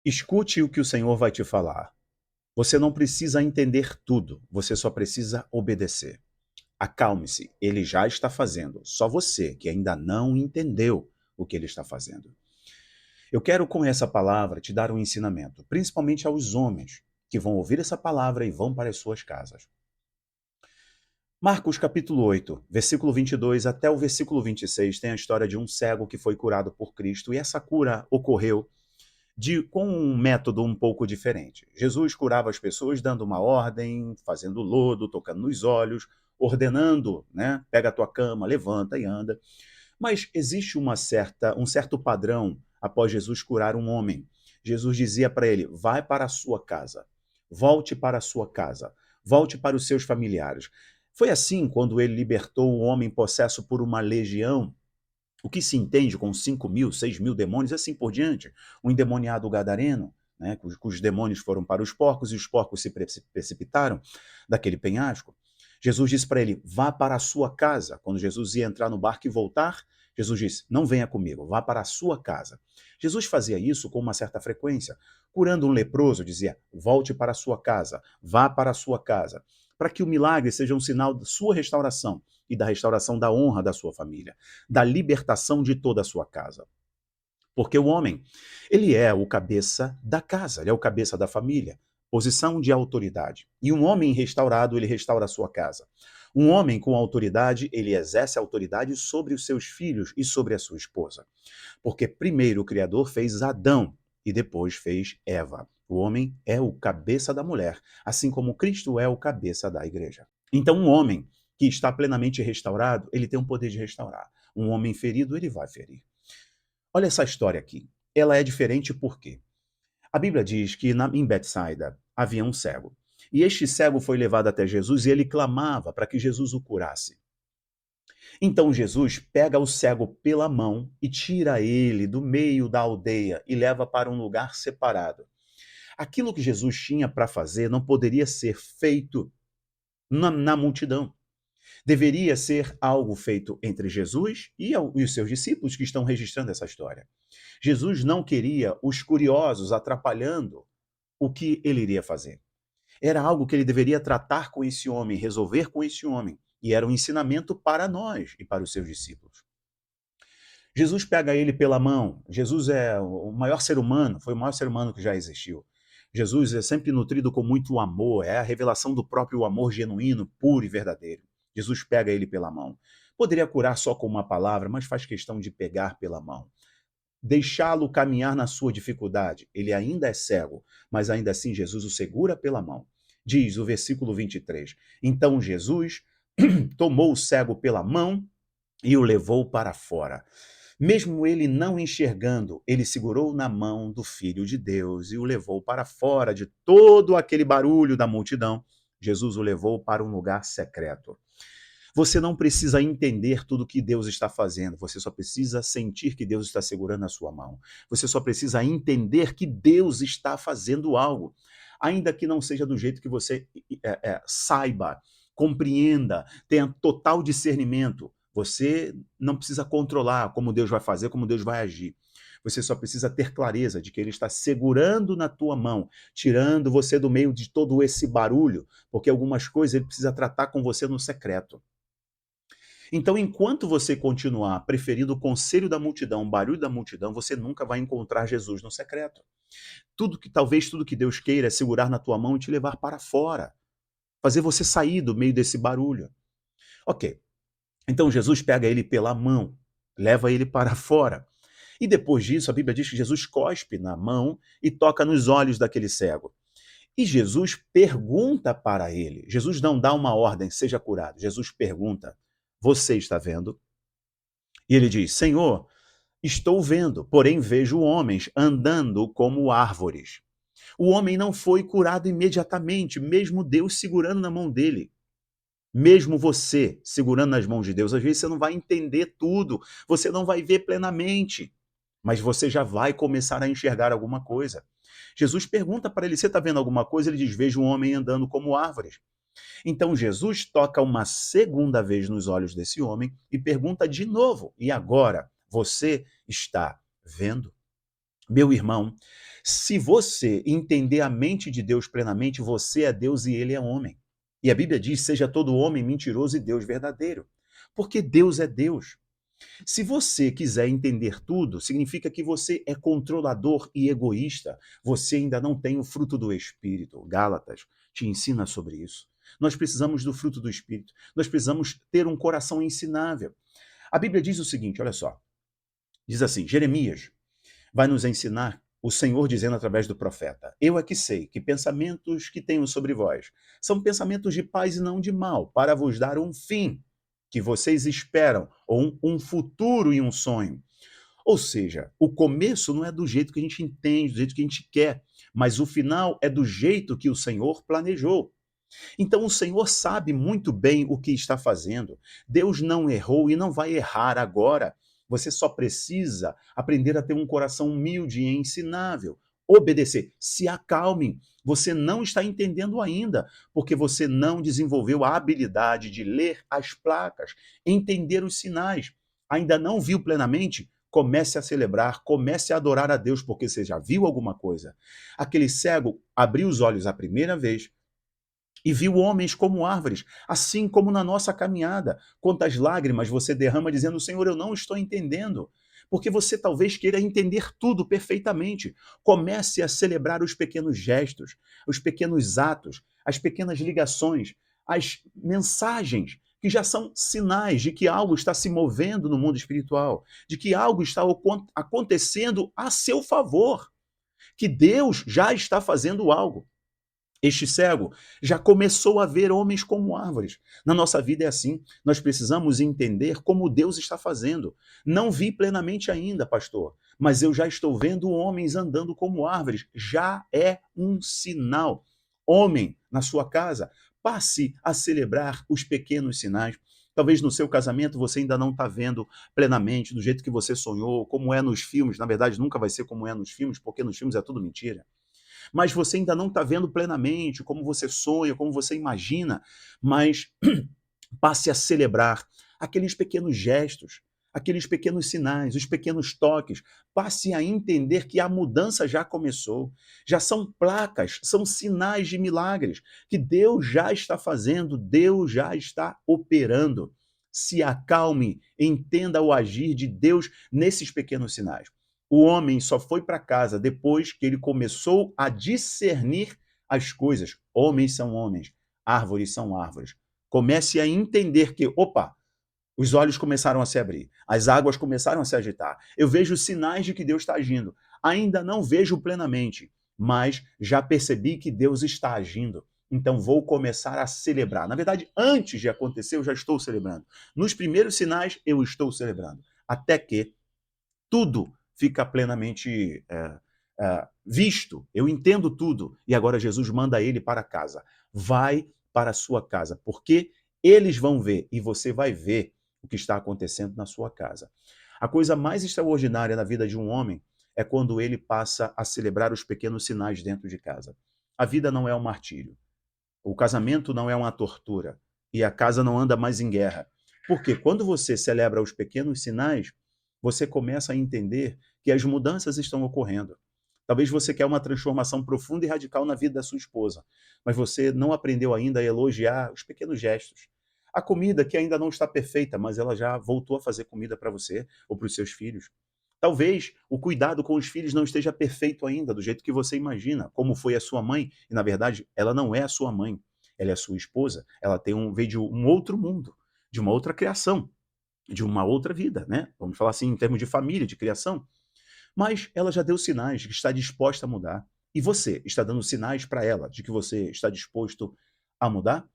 Escute o que o Senhor vai te falar. Você não precisa entender tudo, você só precisa obedecer. Acalme-se, ele já está fazendo, só você que ainda não entendeu o que ele está fazendo. Eu quero com essa palavra te dar um ensinamento, principalmente aos homens que vão ouvir essa palavra e vão para as suas casas. Marcos capítulo 8, versículo 22 até o versículo 26 tem a história de um cego que foi curado por Cristo e essa cura ocorreu com um método um pouco diferente. Jesus curava as pessoas dando uma ordem, fazendo lodo, tocando nos olhos, ordenando, né? Pega a tua cama, levanta e anda. Mas existe um certo padrão após Jesus curar um homem. Jesus dizia para ele: vai para a sua casa, volte para a sua casa, volte para os seus familiares. Foi assim quando ele libertou o homem possesso por uma legião, o que se entende com 5.000, 6.000 demônios, assim por diante. O endemoniado gadareno, né, cujos demônios foram para os porcos e os porcos se precipitaram daquele penhasco. Jesus disse para ele: vá para a sua casa. Quando Jesus ia entrar no barco e voltar, Jesus disse: não venha comigo, vá para a sua casa. Jesus fazia isso com uma certa frequência. Curando um leproso, dizia: volte para a sua casa, vá para a sua casa, para que o milagre seja um sinal da sua restauração e da restauração da honra da sua família, da libertação de toda a sua casa. Porque o homem, ele é o cabeça da casa, ele é o cabeça da família, posição de autoridade. E um homem restaurado, ele restaura a sua casa. Um homem com autoridade, ele exerce autoridade sobre os seus filhos e sobre a sua esposa. Porque primeiro o Criador fez Adão e depois fez Eva. O homem é o cabeça da mulher, assim como Cristo é o cabeça da igreja. Então, um homem que está plenamente restaurado, ele tem o poder de restaurar. Um homem ferido, ele vai ferir. Olha essa história aqui. Ela é diferente por quê? A Bíblia diz que em Betsaida havia um cego. E este cego foi levado até Jesus e ele clamava para que Jesus o curasse. Então Jesus pega o cego pela mão e tira ele do meio da aldeia e leva para um lugar separado. Aquilo que Jesus tinha para fazer não poderia ser feito na multidão. Deveria ser algo feito entre Jesus e os seus discípulos que estão registrando essa história. Jesus não queria os curiosos atrapalhando o que ele iria fazer. Era algo que ele deveria tratar com esse homem, resolver com esse homem. E era um ensinamento para nós e para os seus discípulos. Jesus pega ele pela mão. Jesus é o maior ser humano, foi o maior ser humano que já existiu. Jesus é sempre nutrido com muito amor, é a revelação do próprio amor genuíno, puro e verdadeiro. Jesus pega ele pela mão. Poderia curar só com uma palavra, mas faz questão de pegar pela mão. Deixá-lo caminhar na sua dificuldade. Ele ainda é cego, mas ainda assim Jesus o segura pela mão. Diz o versículo 23. Então Jesus tomou o cego pela mão e o levou para fora. Mesmo ele não enxergando, ele segurou na mão do Filho de Deus e o levou para fora de todo aquele barulho da multidão. Jesus o levou para um lugar secreto. Você não precisa entender tudo que Deus está fazendo, você só precisa sentir que Deus está segurando a sua mão. Você só precisa entender que Deus está fazendo algo, ainda que não seja do jeito que você saiba, compreenda, tenha total discernimento. Você não precisa controlar como Deus vai fazer, como Deus vai agir. Você só precisa ter clareza de que Ele está segurando na tua mão, tirando você do meio de todo esse barulho, porque algumas coisas Ele precisa tratar com você no secreto. Então, enquanto você continuar preferindo o conselho da multidão, o barulho da multidão, você nunca vai encontrar Jesus no secreto. Talvez tudo que Deus queira é segurar na tua mão e te levar para fora, fazer você sair do meio desse barulho. Ok. Então Jesus pega ele pela mão, leva ele para fora. E depois disso, a Bíblia diz que Jesus cospe na mão e toca nos olhos daquele cego. E Jesus pergunta para ele. Jesus não dá uma ordem, seja curado. Jesus pergunta: você está vendo? E ele diz: Senhor, estou vendo, porém vejo homens andando como árvores. O homem não foi curado imediatamente, mesmo Deus segurando na mão dele. Mesmo você segurando nas mãos de Deus, às vezes você não vai entender tudo, você não vai ver plenamente, mas você já vai começar a enxergar alguma coisa. Jesus pergunta para ele: você está vendo alguma coisa? Ele diz: vejo um homem andando como árvores. Então Jesus toca uma segunda vez nos olhos desse homem e pergunta de novo: e agora, você está vendo? Meu irmão, se você entender a mente de Deus plenamente, você é Deus e ele é homem. E a Bíblia diz: seja todo homem mentiroso e Deus verdadeiro. Porque Deus é Deus. Se você quiser entender tudo, significa que você é controlador e egoísta. Você ainda não tem o fruto do Espírito. Gálatas te ensina sobre isso. Nós precisamos do fruto do Espírito. Nós precisamos ter um coração ensinável. A Bíblia diz o seguinte, olha só. Diz assim, Jeremias vai nos ensinar o Senhor dizendo através do profeta: Eu é que sei que pensamentos que tenho sobre vós são pensamentos de paz e não de mal, para vos dar um fim que vocês esperam, ou um futuro e um sonho. Ou seja, o começo não é do jeito que a gente entende, do jeito que a gente quer, mas o final é do jeito que o Senhor planejou. Então o Senhor sabe muito bem o que está fazendo. Deus não errou e não vai errar agora. Você só precisa aprender a ter um coração humilde e ensinável. Obedecer. Se acalme. Você não está entendendo ainda, porque você não desenvolveu a habilidade de ler as placas, entender os sinais. Ainda não viu plenamente? Comece a celebrar, comece a adorar a Deus, porque você já viu alguma coisa. Aquele cego abriu os olhos a primeira vez, e viu homens como árvores, assim como na nossa caminhada. Quantas lágrimas você derrama dizendo: Senhor, eu não estou entendendo. Porque você talvez queira entender tudo perfeitamente. Comece a celebrar os pequenos gestos, os pequenos atos, as pequenas ligações, as mensagens que já são sinais de que algo está se movendo no mundo espiritual, de que algo está acontecendo a seu favor, que Deus já está fazendo algo. Este cego já começou a ver homens como árvores. Na nossa vida é assim. Nós precisamos entender como Deus está fazendo. Não vi plenamente ainda, pastor, mas eu já estou vendo homens andando como árvores. Já é um sinal. Homem, na sua casa, passe a celebrar os pequenos sinais. Talvez no seu casamento você ainda não está vendo plenamente do jeito que você sonhou, como é nos filmes. Na verdade, nunca vai ser como é nos filmes, porque nos filmes é tudo mentira, mas você ainda não está vendo plenamente como você sonha, como você imagina, mas passe a celebrar aqueles pequenos gestos, aqueles pequenos sinais, os pequenos toques. Passe a entender que a mudança já começou. Já são placas, são sinais de milagres que Deus já está fazendo, Deus já está operando. Se acalme, entenda o agir de Deus nesses pequenos sinais. O homem só foi para casa depois que ele começou a discernir as coisas. Homens são homens, árvores são árvores. Comece a entender que, opa, os olhos começaram a se abrir, as águas começaram a se agitar. Eu vejo sinais de que Deus está agindo. Ainda não vejo plenamente, mas já percebi que Deus está agindo. Então vou começar a celebrar. Na verdade, antes de acontecer, eu já estou celebrando. Nos primeiros sinais, eu estou celebrando. Até que tudo fica plenamente visto. Eu entendo tudo. E agora Jesus manda ele para casa. Vai para a sua casa, porque eles vão ver e você vai ver o que está acontecendo na sua casa. A coisa mais extraordinária na vida de um homem é quando ele passa a celebrar os pequenos sinais dentro de casa. A vida não é um martírio. O casamento não é uma tortura. E a casa não anda mais em guerra. Porque quando você celebra os pequenos sinais, você começa a entender que as mudanças estão ocorrendo. Talvez você quer uma transformação profunda e radical na vida da sua esposa, mas você não aprendeu ainda a elogiar os pequenos gestos. A comida que ainda não está perfeita, mas ela já voltou a fazer comida para você ou para os seus filhos. Talvez o cuidado com os filhos não esteja perfeito ainda, do jeito que você imagina, como foi a sua mãe, e na verdade ela não é a sua mãe, ela é a sua esposa, ela veio de um outro mundo, de uma outra criação, de uma outra vida, né? Vamos falar assim em termos de família, de criação. Mas ela já deu sinais de que está disposta a mudar. E você está dando sinais para ela de que você está disposto a mudar?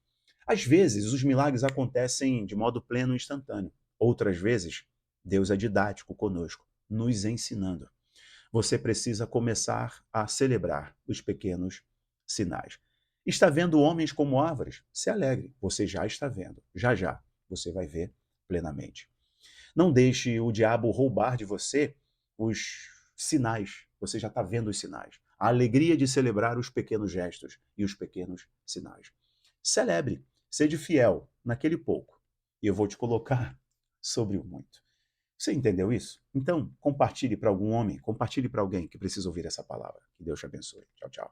Às vezes, os milagres acontecem de modo pleno e instantâneo. Outras vezes, Deus é didático conosco, nos ensinando. Você precisa começar a celebrar os pequenos sinais. Está vendo homens como árvores? Se alegre, você já está vendo. Já já você vai ver plenamente. Não deixe o diabo roubar de você os sinais. Você já está vendo os sinais. A alegria de celebrar os pequenos gestos e os pequenos sinais. Celebre, seja fiel naquele pouco. E eu vou te colocar sobre o muito. Você entendeu isso? Então, compartilhe para algum homem, compartilhe para alguém que precisa ouvir essa palavra. Que Deus te abençoe. Tchau, tchau.